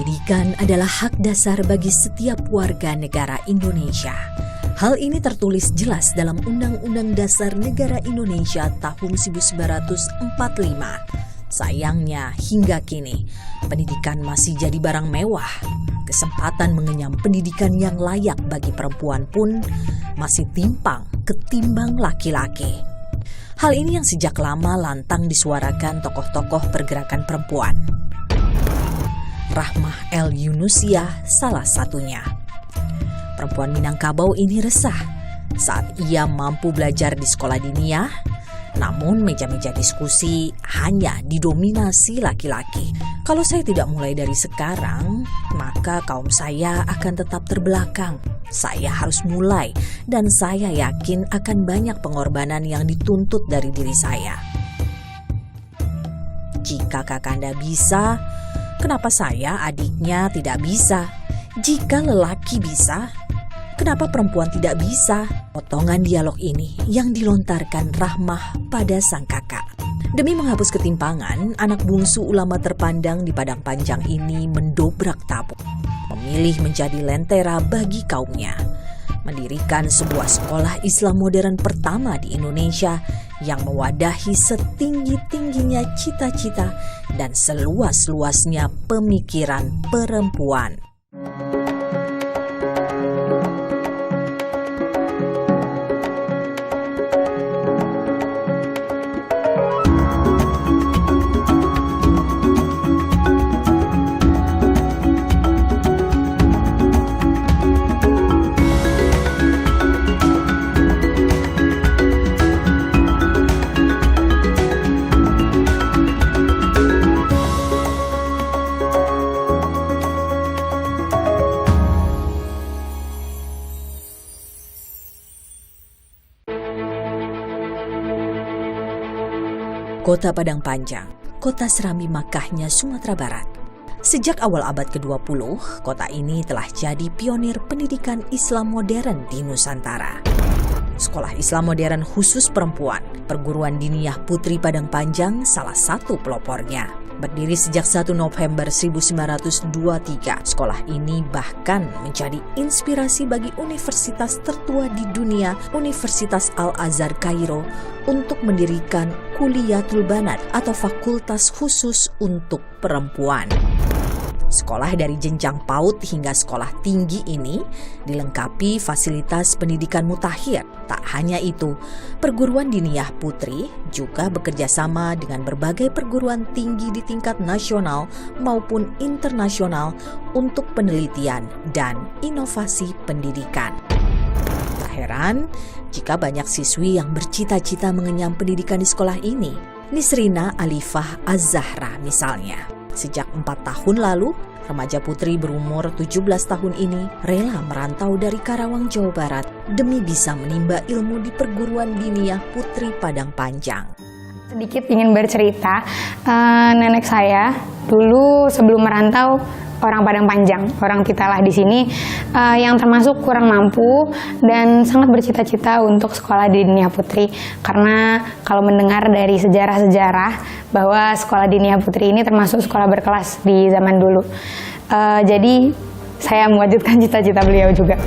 Pendidikan adalah hak dasar bagi setiap warga negara Indonesia. Hal ini tertulis jelas dalam Undang-Undang Dasar Negara Indonesia tahun 1945. Sayangnya, hingga kini, pendidikan masih jadi barang mewah. Kesempatan mengenyam pendidikan yang layak bagi perempuan pun masih timpang ketimbang laki-laki. Hal ini yang sejak lama lantang disuarakan tokoh-tokoh pergerakan perempuan. Rahmah El Yunusiah salah satunya. Perempuan Minangkabau ini resah saat ia mampu belajar di sekolah diniyah, namun meja-meja diskusi hanya didominasi laki-laki. Kalau saya tidak mulai dari sekarang, maka kaum saya akan tetap terbelakang. Saya harus mulai dan saya yakin akan banyak pengorbanan yang dituntut dari diri saya. Jika kakanda bisa, kenapa saya, adiknya, tidak bisa? Jika lelaki bisa, kenapa perempuan tidak bisa? Potongan dialog ini yang dilontarkan Rahmah pada sang kakak. Demi menghapus ketimpangan, anak bungsu ulama terpandang di Padang Panjang ini mendobrak tabu. Memilih menjadi lentera bagi kaumnya. Mendirikan sebuah sekolah Islam modern pertama di Indonesia yang mewadahi setinggi-tingginya cita-cita dan seluas-luasnya pemikiran perempuan. Kota Padang Panjang, kota Serambi Makkahnya Sumatera Barat. Sejak awal abad ke-20, kota ini telah jadi pionir pendidikan Islam modern di Nusantara. Sekolah Islam modern khusus perempuan, Perguruan Diniyah Putri Padang Panjang salah satu pelopornya. Berdiri sejak 1 November 1923, sekolah ini bahkan menjadi inspirasi bagi universitas tertua di dunia, Universitas Al-Azhar Kairo, untuk mendirikan Kuliyatul Banat atau fakultas khusus untuk perempuan. Sekolah dari jenjang PAUD hingga sekolah tinggi ini dilengkapi fasilitas pendidikan mutakhir. Tak hanya itu, Perguruan Diniyah Putri juga bekerja sama dengan berbagai perguruan tinggi di tingkat nasional maupun internasional untuk penelitian dan inovasi pendidikan. Tak heran jika banyak siswi yang bercita-cita mengenyam pendidikan di sekolah ini. Nisrina Alifah Az-Zahra misalnya. Sejak 4 tahun lalu, remaja putri berumur 17 tahun ini rela merantau dari Karawang, Jawa Barat demi bisa menimba ilmu di Perguruan Diniyah Putri Padang Panjang. Sedikit ingin bercerita, nenek saya dulu sebelum merantau orang Padang Panjang, orang Titalah di sini, yang termasuk kurang mampu dan sangat bercita-cita untuk sekolah di Diniyah Putri. Karena kalau mendengar dari sejarah-sejarah bahwa sekolah Diniyah Putri ini termasuk sekolah berkelas di zaman dulu. Jadi saya mewujudkan cita-cita beliau juga.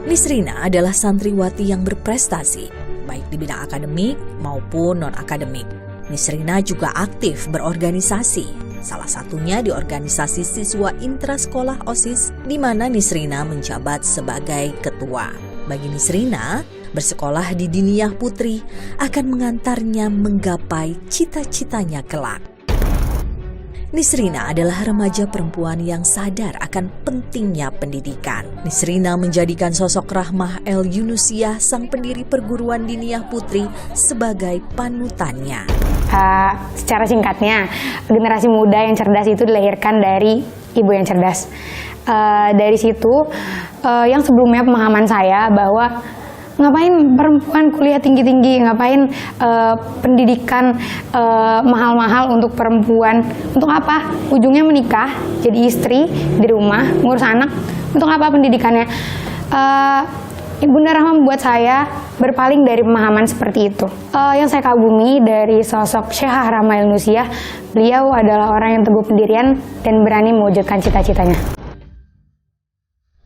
Nisrina adalah santriwati yang berprestasi, baik di bidang akademik maupun non-akademik. Nisrina juga aktif berorganisasi. Salah satunya di organisasi siswa intrasekolah OSIS, di mana Nisrina menjabat sebagai ketua. Bagi Nisrina, bersekolah di Diniyah Putri akan mengantarnya menggapai cita-citanya kelak. Nisrina adalah remaja perempuan yang sadar akan pentingnya pendidikan. Nisrina menjadikan sosok Rahmah El Yunusiah, sang pendiri Perguruan Diniyah Putri, sebagai panutannya. Secara singkatnya, generasi muda yang cerdas itu dilahirkan dari ibu yang cerdas. Dari situ, yang sebelumnya pemahaman saya bahwa ngapain perempuan kuliah tinggi-tinggi, ngapain pendidikan mahal-mahal untuk perempuan, untuk apa? Ujungnya menikah, jadi istri di rumah, ngurus anak, untuk apa pendidikannya? Ibunda Rahma membuat saya berpaling dari pemahaman seperti itu. Yang saya kagumi dari sosok Syekh Rahma El-Nusiah, beliau adalah orang yang teguh pendirian dan berani mewujudkan cita-citanya.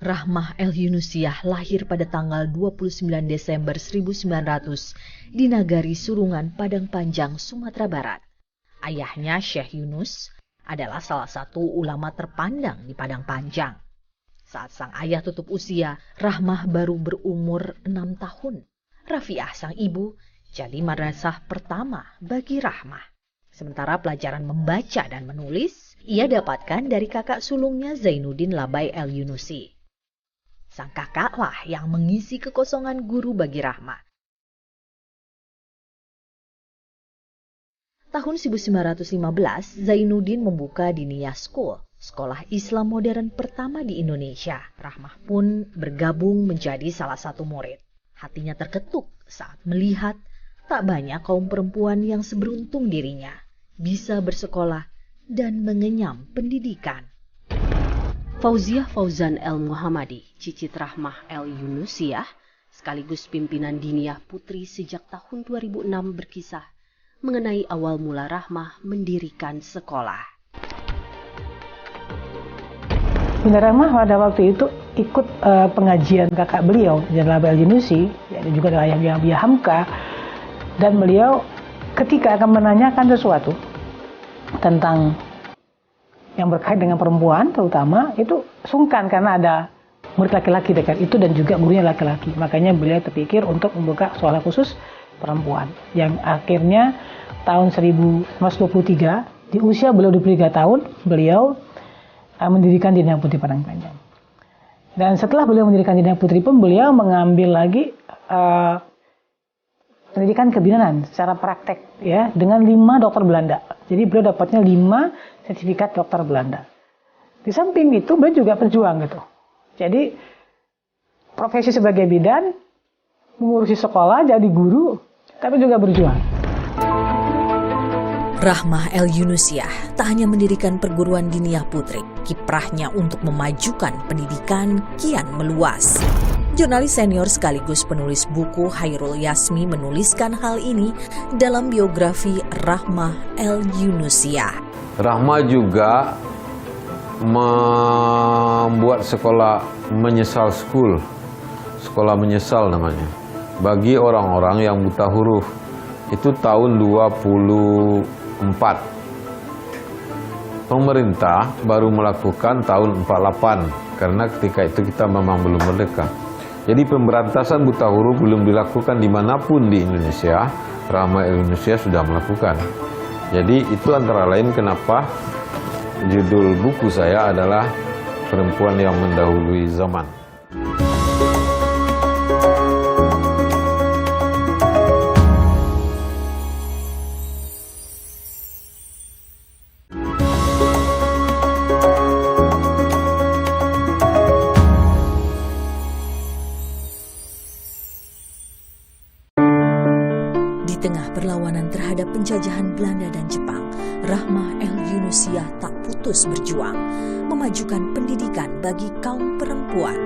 Rahmah El-Yunusiah lahir pada tanggal 29 Desember 1900 di Nagari Surungan, Padang Panjang, Sumatera Barat. Ayahnya, Syekh Yunus, adalah salah satu ulama terpandang di Padang Panjang. Saat sang ayah tutup usia, Rahmah baru berumur 6 tahun. Rafiah, sang ibu, jadi madrasah pertama bagi Rahmah. Sementara pelajaran membaca dan menulis, ia dapatkan dari kakak sulungnya Zainuddin Labai El-Yunusi. Sang kakaklah yang mengisi kekosongan guru bagi Rahmah. Tahun 1915, Zainuddin membuka Diniyah School, sekolah Islam modern pertama di Indonesia. Rahmah pun bergabung menjadi salah satu murid. Hatinya terketuk saat melihat tak banyak kaum perempuan yang seberuntung dirinya bisa bersekolah dan mengenyam pendidikan. Fauziah Fauzan El-Muhammadi, cicit Rahmah El-Yunusiah, sekaligus pimpinan Diniyah Putri sejak tahun 2006 berkisah mengenai awal mula Rahmah mendirikan sekolah. Bunda Rahmah pada waktu itu ikut pengajian kakak beliau, Jenderal El-Yunusi, dan juga yang Yahya Hamka, dan beliau ketika akan menanyakan sesuatu tentang yang berkait dengan perempuan terutama, itu sungkan karena ada murid laki-laki dekat itu dan juga gurunya laki-laki. Makanya beliau terpikir untuk membuka sekolah khusus perempuan. Yang akhirnya tahun 1923, di usia beliau 23 tahun, beliau mendirikan Diniyah Putri Padang Panjang. Dan setelah beliau mendirikan Diniyah Putri pun, beliau mengambil lagi pendidikan kebidanan secara praktek ya, dengan 5 dokter Belanda. Jadi beliau dapatnya 5 sertifikat dokter Belanda. Di samping itu beliau juga berjuang gitu. Jadi profesi sebagai bidan, mengurusi sekolah, jadi guru, tapi juga berjuang. Rahmah El-Yunusiah tak hanya mendirikan perguruan Diniyah Putri, kiprahnya untuk memajukan pendidikan kian meluas. Jurnalis senior sekaligus penulis buku Hairul Yasmi menuliskan hal ini dalam biografi Rahmah El-Yunusiah. Rahmah juga membuat sekolah menyesal school, sekolah menyesal namanya, bagi orang-orang yang buta huruf. Itu tahun 24. Pemerintah baru melakukan tahun 48, karena ketika itu kita memang belum merdeka. Jadi pemberantasan buta huruf belum dilakukan dimanapun di Indonesia. Rahmah El-Yunusiah sudah melakukan. Jadi itu antara lain kenapa judul buku saya adalah Perempuan yang Mendahului Zaman. Di tengah perlawanan terhadap penjajahan Belanda dan Jepang, Rahmah El-Yunusiah tak putus berjuang, memajukan pendidikan bagi kaum perempuan.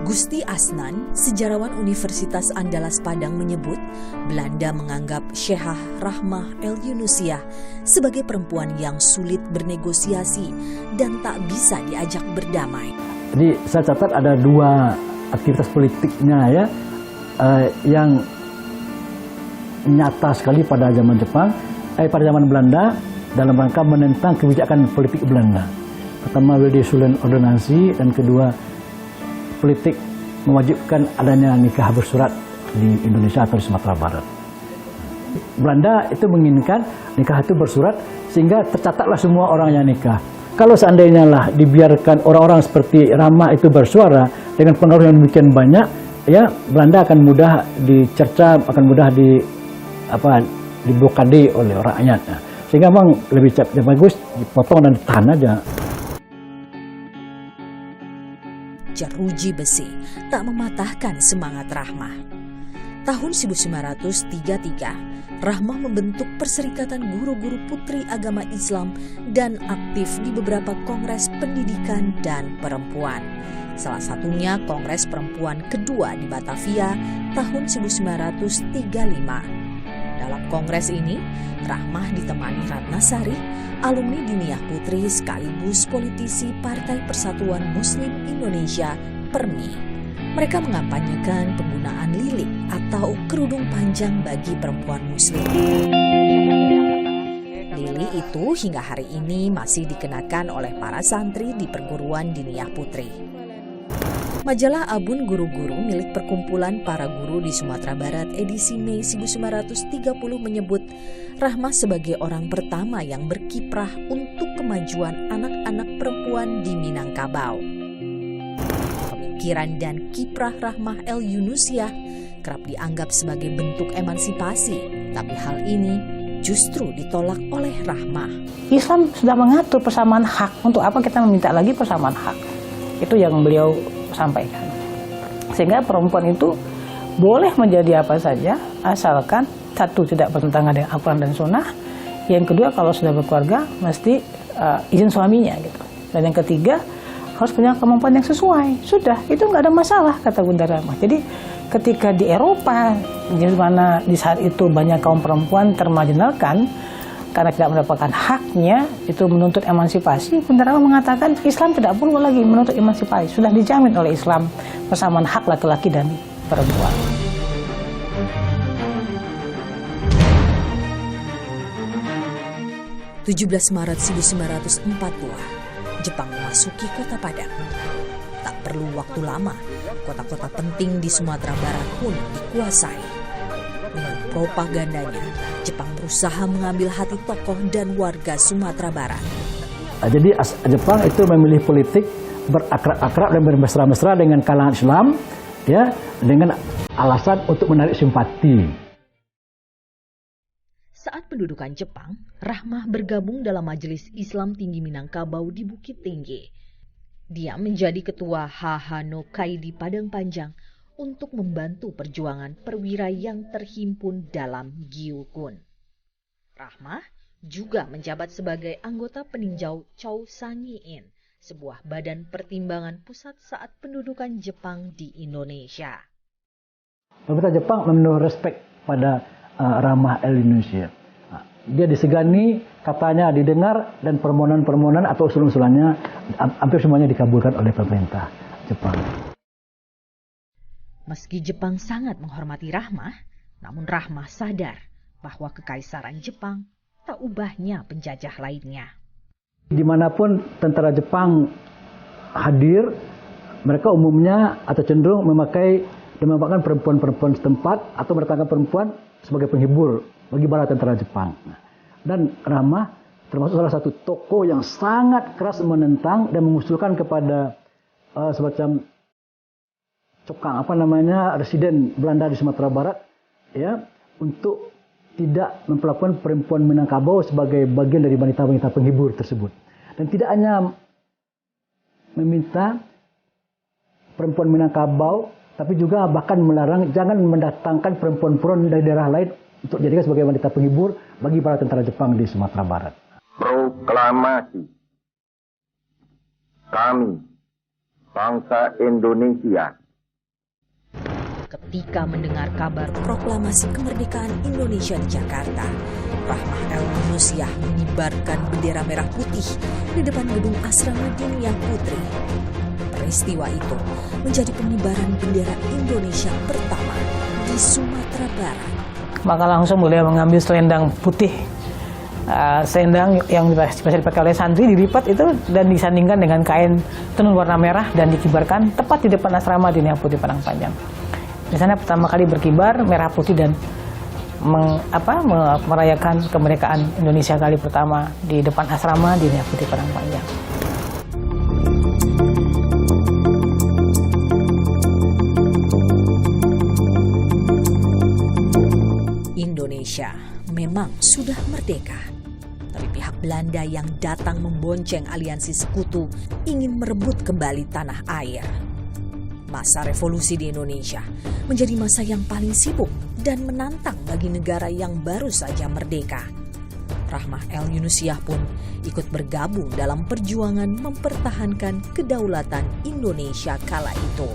Gusti Asnan, sejarawan Universitas Andalas Padang menyebut, Belanda menganggap Syekhah Rahmah El-Yunusiah sebagai perempuan yang sulit bernegosiasi dan tak bisa diajak berdamai. Jadi saya catat ada 2 aktivitas politiknya ya, yang nyata sekali pada zaman Jepang, pada zaman Belanda dalam rangka menentang kebijakan politik Belanda. Pertama Wilde Sulen Ordonansi, dan kedua politik mewajibkan adanya nikah bersurat di Indonesia atau di Sumatera Barat. Belanda itu menginginkan nikah itu bersurat sehingga tercatatlah semua orang yang nikah. Kalau seandainya lah dibiarkan orang-orang seperti Rahmah itu bersuara dengan pengaruh yang demikian banyak, ya Belanda akan mudah dicerca, akan mudah diblokade oleh rakyat. Sehingga memang lebih bagus dipotong dan ditahan aja. Jeruji besi tak mematahkan semangat Rahmah. Tahun 1933, Rahmah membentuk Perserikatan Guru-Guru Putri Agama Islam dan aktif di beberapa kongres pendidikan dan perempuan. Salah satunya Kongres Perempuan kedua di Batavia tahun 1935. Dalam kongres ini, Rahmah ditemani Ratna Sari, alumni Diniyah Putri sekaligus politisi Partai Persatuan Muslim Indonesia (PERMI). Mereka mengampanyekan penggunaan lilik atau kerudung panjang bagi perempuan muslim. Lili itu hingga hari ini masih dikenakan oleh para santri di perguruan Diniyah Putri. Majalah Abun Guru-Guru milik Perkumpulan Para Guru di Sumatera Barat edisi Mei 1930 menyebut Rahmah sebagai orang pertama yang berkiprah untuk kemajuan anak-anak perempuan di Minangkabau. Pemikiran dan kiprah Rahmah El Yunusiah kerap dianggap sebagai bentuk emansipasi, tapi hal ini justru ditolak oleh Rahmah. Islam sudah mengatur persamaan hak. Untuk apa kita meminta lagi persamaan hak? Itu yang beliau sampaikan. Sehingga perempuan itu boleh menjadi apa saja, asalkan satu, tidak bertentangan dengan Al-Quran dan Sunnah. Yang kedua, kalau sudah berkeluarga mesti izin suaminya gitu. Dan yang ketiga, harus punya kemampuan yang sesuai. Sudah, itu nggak ada masalah, kata Bunda Rahmah. Jadi ketika di Eropa, di mana di saat itu banyak kaum perempuan termarginalkan karena tidak mendapatkan haknya, itu menuntut emansipasi, Bunda Rahmah mengatakan Islam tidak perlu lagi menuntut emansipasi. Sudah dijamin oleh Islam persamaan hak laki-laki dan perempuan. Maret 1940, Jepang memasuki Kota Padang. Tak perlu waktu lama, kota-kota penting di Sumatera Barat pun dikuasai. Dengan propagandanya, Jepang berusaha mengambil hati tokoh dan warga Sumatera Barat. Jadi Jepang itu memilih politik berakrab-akrab dan bermesra-mesra dengan kalangan Islam, ya, dengan alasan untuk menarik simpati. Saat pendudukan Jepang, Rahmah bergabung dalam Majelis Islam Tinggi Minangkabau di Bukit Tinggi. Dia menjadi ketua Hahano Kai di Padang Panjang untuk membantu perjuangan perwira yang terhimpun dalam Gyukun. Rahmah juga menjabat sebagai anggota peninjau Chow Sanyiin, sebuah badan pertimbangan pusat saat pendudukan Jepang di Indonesia. Pemerintah Jepang memenuhi respek pada Rahmah El Yunusiah. Dia disegani, katanya didengar, dan permohonan-permohonan atau usul-usulannya hampir semuanya dikabulkan oleh pemerintah Jepang. Meski Jepang sangat menghormati Rahmah, namun Rahmah sadar bahwa kekaisaran Jepang tak ubahnya penjajah lainnya. Dimanapun tentara Jepang hadir, mereka umumnya atau cenderung memakai dan memanfaatkan perempuan-perempuan setempat atau mendatangkan perempuan sebagai penghibur bagi bala tentara Jepang. Dan Rahmah termasuk salah satu tokoh yang sangat keras menentang dan mengusulkan kepada semacam cokang, residen Belanda di Sumatera Barat, ya, untuk tidak memperlakukan perempuan Minangkabau sebagai bagian dari wanita-wanita penghibur tersebut. Dan tidak hanya meminta perempuan Minangkabau, tapi juga bahkan melarang jangan mendatangkan perempuan-perempuan dari daerah lain untuk dijadikan sebagai wanita penghibur bagi para tentara Jepang di Sumatera Barat. Proklamasi. Kami, bangsa Indonesia. Ketika mendengar kabar proklamasi kemerdekaan Indonesia di Jakarta, Rahmah El Yunusiah mengibarkan bendera merah putih di depan gedung Asrama Diniyah Putri. Peristiwa itu menjadi pengibaran bendera Indonesia pertama di Sumatera Barat. Maka langsung beliau mengambil selendang putih, selendang yang biasa dipakai oleh santri, dilipat itu dan disandingkan dengan kain tenun warna merah dan dikibarkan tepat di depan Asrama Diniyah Putri Padang Panjang. Di sana pertama kali berkibar merah putih dan merayakan kemerdekaan Indonesia kali pertama di depan Asrama Diniyah Putri Padang Panjang. Indonesia memang sudah merdeka, tapi pihak Belanda yang datang membonceng aliansi sekutu ingin merebut kembali tanah air. Masa revolusi di Indonesia menjadi masa yang paling sibuk dan menantang bagi negara yang baru saja merdeka. Rahmah El Yunusiah pun ikut bergabung dalam perjuangan mempertahankan kedaulatan Indonesia kala itu.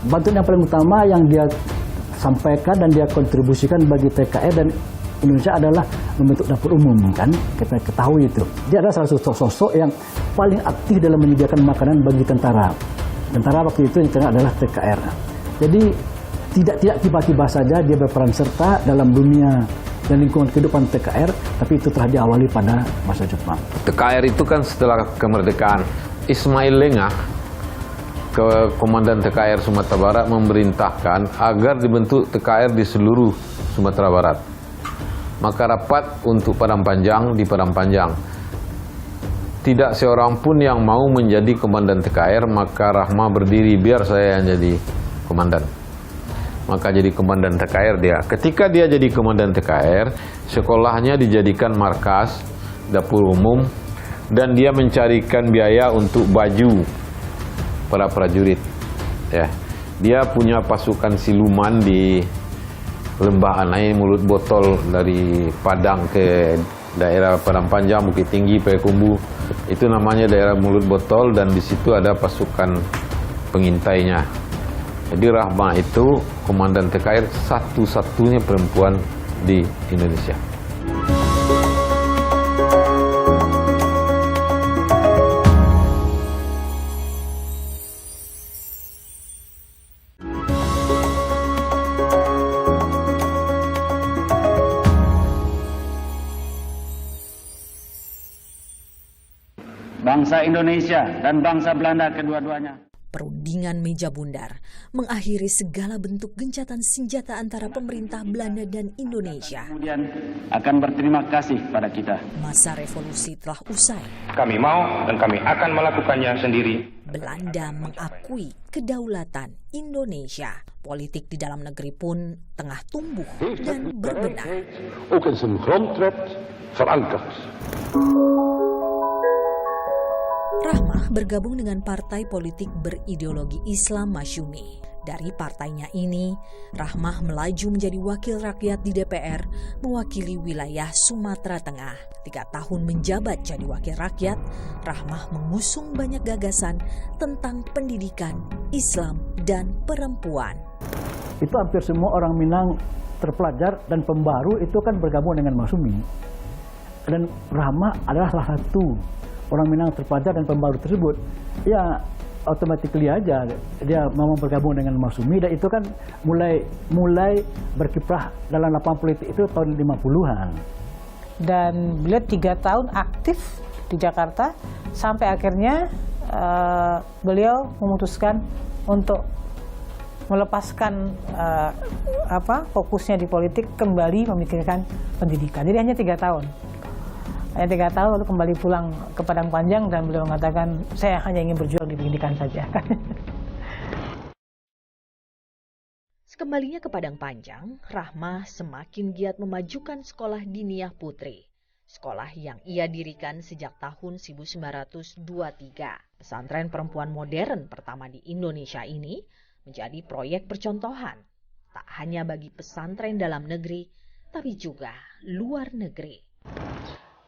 Bantuan yang paling utama yang dia sampaikan dan dia kontribusikan bagi TKR dan Indonesia adalah membentuk dapur umum, kan? Kita ketahui itu. Dia adalah salah satu sosok yang paling aktif dalam menyediakan makanan bagi tentara. Tentara waktu itu yang kena adalah TKR. Jadi tidak tiba-tiba saja dia berperan serta dalam dunia dan lingkungan kehidupan TKR, tapi itu telah diawali pada masa Jepang. TKR itu kan setelah kemerdekaan, Ismail Lengah, Komandan TKR Sumatera Barat, memerintahkan agar dibentuk TKR di seluruh Sumatera Barat. Maka rapat untuk Padang Panjang di Padang Panjang. Tidak seorang pun yang mau menjadi komandan TKR, maka Rahmah berdiri, biar saya yang jadi komandan. Maka jadi komandan TKR dia. Ketika dia jadi komandan TKR, sekolahnya dijadikan markas, dapur umum, dan dia mencarikan biaya untuk baju para prajurit. Ya, dia punya pasukan siluman di Lembah Anai, Mulut Botol, dari Padang ke daerah Padang Panjang, Bukit Tinggi, Payakumbuh. Itu namanya daerah Mulut Botol, dan di situ ada pasukan pengintainya. Jadi Rahmah itu komandan TKR satu-satunya perempuan di Indonesia. Bangsa Indonesia dan bangsa Belanda kedua-duanya. Perundingan meja bundar mengakhiri segala bentuk gencatan senjata antara pemerintah Belanda dan Indonesia. Kemudian akan berterima kasih pada kita. Masa revolusi telah usai. Kami mau dan kami akan melakukannya sendiri. Belanda mengakui kedaulatan Indonesia. Politik di dalam negeri pun tengah tumbuh dan berbenah. Ook in zijn grondwet verankerd. Rahmah bergabung dengan partai politik berideologi Islam Masyumi. Dari partainya ini, Rahmah melaju menjadi wakil rakyat di DPR, mewakili wilayah Sumatera Tengah. 3 tahun menjabat jadi wakil rakyat, Rahmah mengusung banyak gagasan tentang pendidikan, Islam, dan perempuan. Itu hampir semua orang Minang terpelajar dan pembaru itu kan bergabung dengan Masyumi. Dan Rahmah adalah salah satu orang Minang terpelajar dan pembaru tersebut. Ya, automatically aja dia mau bergabung dengan Masyumi, dan itu kan mulai berkiprah dalam lapangan politik itu tahun 50-an. Dan beliau 3 tahun aktif di Jakarta sampai akhirnya beliau memutuskan untuk melepaskan fokusnya di politik, kembali memikirkan pendidikan. Jadi hanya 3 tahun. Hanya 3 tahun lalu kembali pulang ke Padang Panjang, dan beliau mengatakan, saya hanya ingin berjuang di pendidikan saja. Sekembalinya ke Padang Panjang, Rahmah semakin giat memajukan sekolah Diniyah Putri. Sekolah yang ia dirikan sejak tahun 1923. Pesantren perempuan modern pertama di Indonesia ini menjadi proyek percontohan. Tak hanya bagi pesantren dalam negeri, tapi juga luar negeri.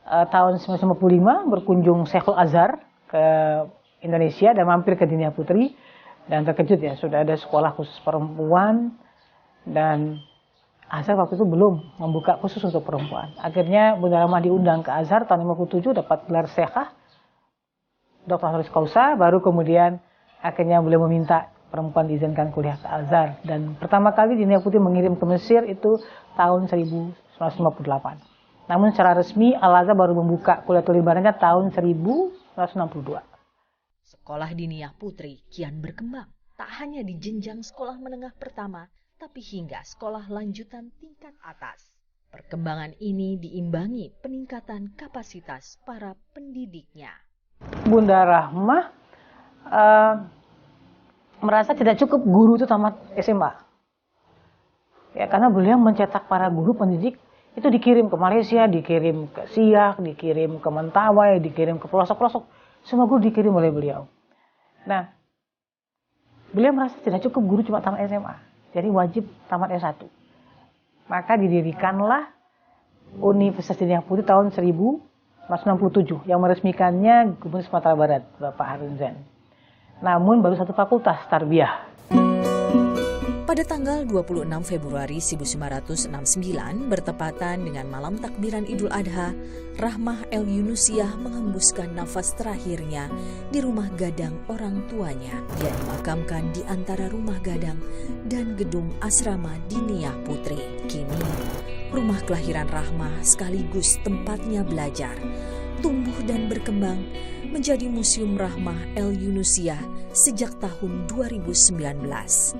Tahun 1955 berkunjung Syekhul Azhar ke Indonesia dan mampir ke Diniyah Putri, dan terkejut ya, sudah ada sekolah khusus perempuan, dan Azhar waktu itu belum membuka khusus untuk perempuan. Akhirnya Bunda Rahmah diundang ke Azhar tahun 1957, dapat gelar Syekhah, Dr. Honoris Causa, baru kemudian akhirnya beliau meminta perempuan diizinkan kuliah ke Azhar, dan pertama kali Diniyah Putri mengirim ke Mesir itu tahun 1958. Namun secara resmi Al-Azhar baru membuka kuliah barannya tahun 1962. Sekolah Diniyah Putri kian berkembang, tak hanya di jenjang sekolah menengah pertama, tapi hingga sekolah lanjutan tingkat atas. Perkembangan ini diimbangi peningkatan kapasitas para pendidiknya. Bunda Rahmah merasa tidak cukup guru itu tamat SMA. Ya, karena beliau mencetak para guru pendidik itu dikirim ke Malaysia, dikirim ke Siak, dikirim ke Mentawai, dikirim ke pelosok-pelosok. Semua guru dikirim oleh beliau. Nah, beliau merasa tidak cukup guru cuma tamat SMA. Jadi wajib tamat S1. Maka didirikanlah Universitas Diniah Putri tahun 1967 yang meresmikannya Gubernur Sumatera Barat, Bapak Harun Zain. Namun baru satu fakultas, Tarbiyah. Pada tanggal 26 Februari 1969 bertepatan dengan malam takbiran Idul Adha, Rahmah El Yunusiah menghembuskan nafas terakhirnya di rumah gadang orang tuanya. Dia dimakamkan di antara rumah gadang dan gedung asrama Diniah Putri. Kini, rumah kelahiran Rahmah sekaligus tempatnya belajar, tumbuh dan berkembang menjadi Museum Rahmah El Yunusiah sejak tahun 2019.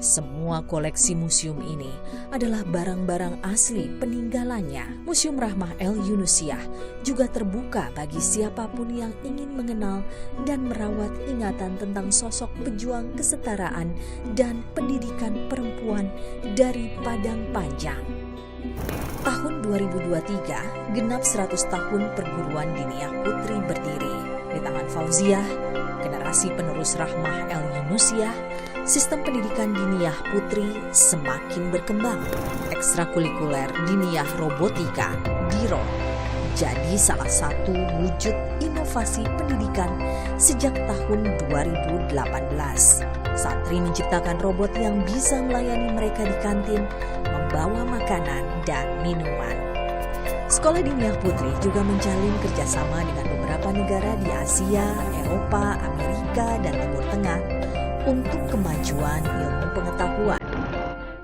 Semua koleksi museum ini adalah barang-barang asli peninggalannya. Museum Rahmah El Yunusiah juga terbuka bagi siapapun yang ingin mengenal dan merawat ingatan tentang sosok pejuang kesetaraan dan pendidikan perempuan dari Padang Panjang. Tahun 2023, genap 100 tahun perguruan Diniah Putri berdiri. Di tangan Fauziah, generasi penerus Rahmah El Yunusiah, sistem pendidikan Diniah Putri semakin berkembang. Ekstrakurikuler Diniah Robotika, DIRO, jadi salah satu wujud inovasi pendidikan sejak tahun 2018. Santri menciptakan robot yang bisa melayani mereka di kantin, membawa makanan dan minuman. Sekolah Diniah Putri juga menjalin kerjasama dengan beberapa negara di Asia, Eropa, Amerika, dan Timur Tengah untuk kemajuan ilmu pengetahuan.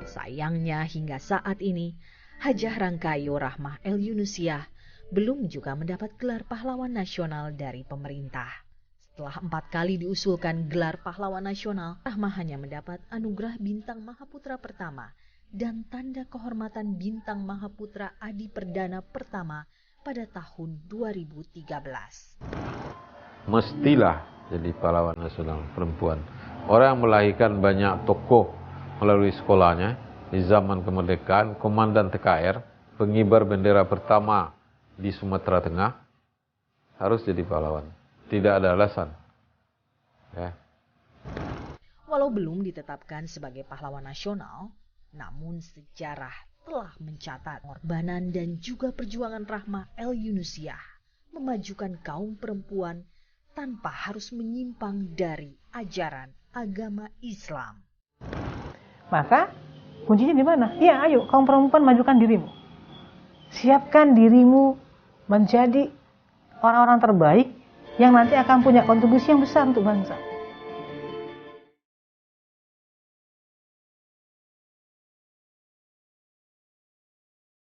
Sayangnya hingga saat ini, Hajah Rangkayo Rahmah El Yunusiah belum juga mendapat gelar pahlawan nasional dari pemerintah. Setelah 4 kali diusulkan gelar pahlawan nasional, Rahmah hanya mendapat anugerah Bintang Mahaputra Pertama dan tanda kehormatan Bintang Mahaputra Adi Perdana Pertama pada tahun 2013. Mestilah jadi pahlawan nasional perempuan. Orang yang melahirkan banyak tokoh melalui sekolahnya di zaman kemerdekaan, komandan TKR, pengibar bendera pertama di Sumatera Tengah, harus jadi pahlawan. Tidak ada alasan. Ya. Walau belum ditetapkan sebagai pahlawan nasional, namun sejarah telah mencatat pengorbanan dan juga perjuangan Rahmah El Yunusiah memajukan kaum perempuan tanpa harus menyimpang dari ajaran agama Islam. Maka kuncinya di mana? Ya, ayo kaum perempuan majukan dirimu. Siapkan dirimu menjadi orang-orang terbaik yang nanti akan punya kontribusi yang besar untuk bangsa.